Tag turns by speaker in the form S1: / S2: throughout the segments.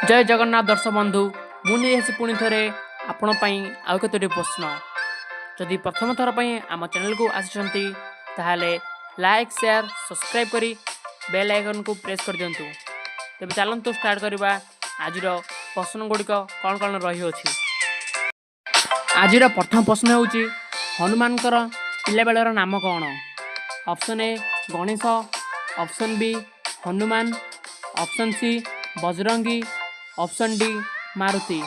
S1: जय जगन्नाथ दर्शक बंधु मुझे पुणी थे आपण आउ कतोटी प्रश्न जदि प्रथम थर पर आम चैनल को आसी लाइक शेयर सब्सक्राइब करी बेल आइकन को प्रेस कर दिंतु। तेज चलतु स्टार्ट करवा आज प्रश्न गुड़िक कौन कौन रही। आज प्रथम प्रश्न होची हनुमान पिला बेलर नाम कौन? Option A Ganesh, option B Hanuman, option C Bajrangi, option D Maruti.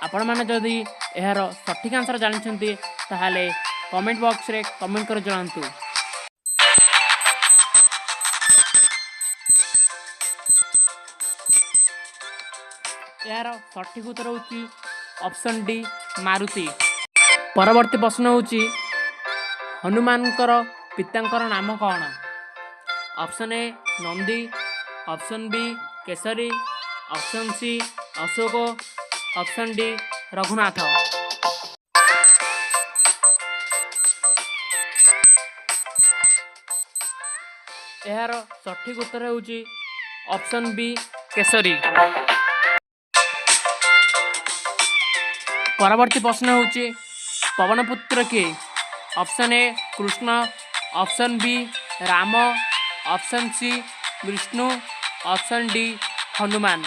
S1: आपण मैंने जदि यार सठिक आंसर जानते ताहले कमेंट बॉक्स रे कमेंट कर जणांतु। यार सठिक उत्तर होची ऑप्शन डी मारुति। परवर्ती प्रश्न होची हनुमानकर पितांकर नाम कौन? Option A Nandi, option B Kesari, option C Ashok, option D Raghunath. यार सठिक उत्तर होची ऑप्शन बी केसरी। परवर्ती प्रश्न होची पवनपुत्र किए? Option A Krishna, option B Ram, option C Vishnu, option D Hanuman.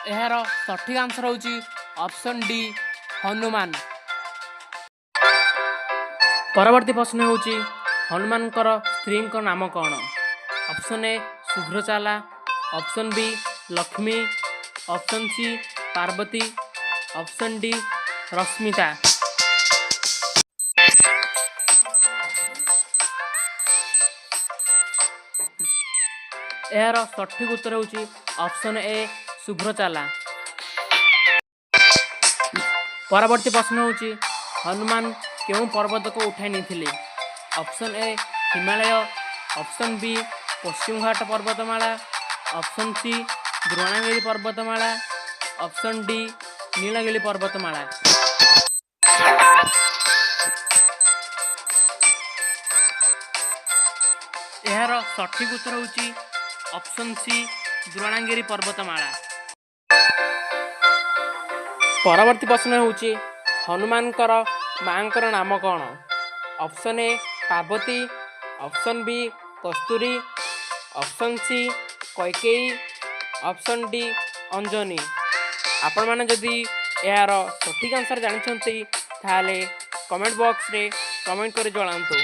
S1: यार सठिक आंसर होची ऑप्शन डी हनुमान। परवर्ती प्रश्न होची हनुमानकर स्त्री नाम कौन? Option A Shubhrachala, option B Lakshmi, option C Parvati, option D Rashmita. यार सठिक उत्तर होची ऑप्शन ए शुभ्रचाला। परवर्ती प्रश्न होची हनुमान केउं पर्वत को उठाई नहीं? Option A Himalaya, option B Paschim Ghat पर्वतमाला, ऑप्शन सी द्रोणागिरी पर्वतमाला, ऑप्शन डी नीलगिरी पर्वतमाला। यार सठिक उत्तर होची ऑप्शन सी द्रोणागिरी पर्वतमाला। परवर्ती प्रश्न होची हनुमानकर मांकर नाम कौन? Option A Parvati, option B Kasturi, option C Kaikeyi, option D Anjani. आपण मैंने जदि यार सठिक आंसर जानते ताहले कमेंट बॉक्स रे कमेंट कर जणांतु।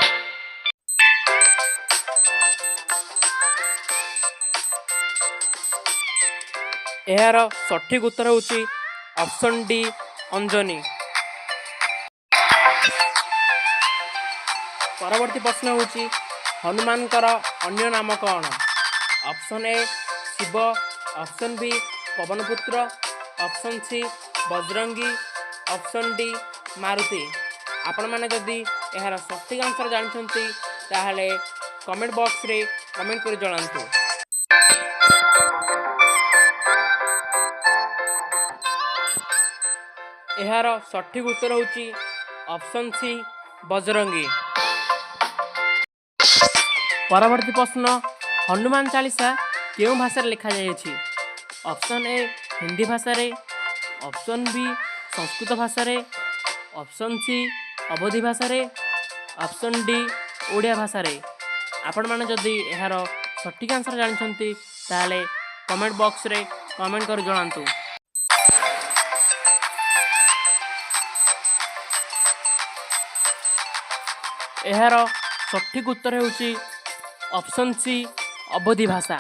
S1: यार सठिक उत्तर होची ऑप्शन डी अंजनी। परवर्ती प्रश्न होची हनुमानकर अन्य नाम कौन? Option A Shiv, option B Pavanputra, option C Bajrangi, option D Maruti. आपण मैंने जदि यार सठिक आंसर जानते ताहले कमेंट बॉक्स रे कमेंट कर जणांतु। यार सठिक उत्तर होची ऑप्शन सी बजरंगी। परवर्ती प्रश्न हनुमान चालीसा केउं भाषा लिखा जायछि? ऑप्शन ए हिंदी भाषा रे, ऑप्शन बी संस्कृत भाषा रे, ऑप्शन सी अवधी भाषा रे, ऑप्शन डी ओडिया भाषा रे। आपण माने जदि यार सठिक आंसर जानछंती ताले कमेंट बॉक्स रे कमेंट कर जणांतु। यार सठिक उत्तर होची ऑप्शन सी अवधी भाषा।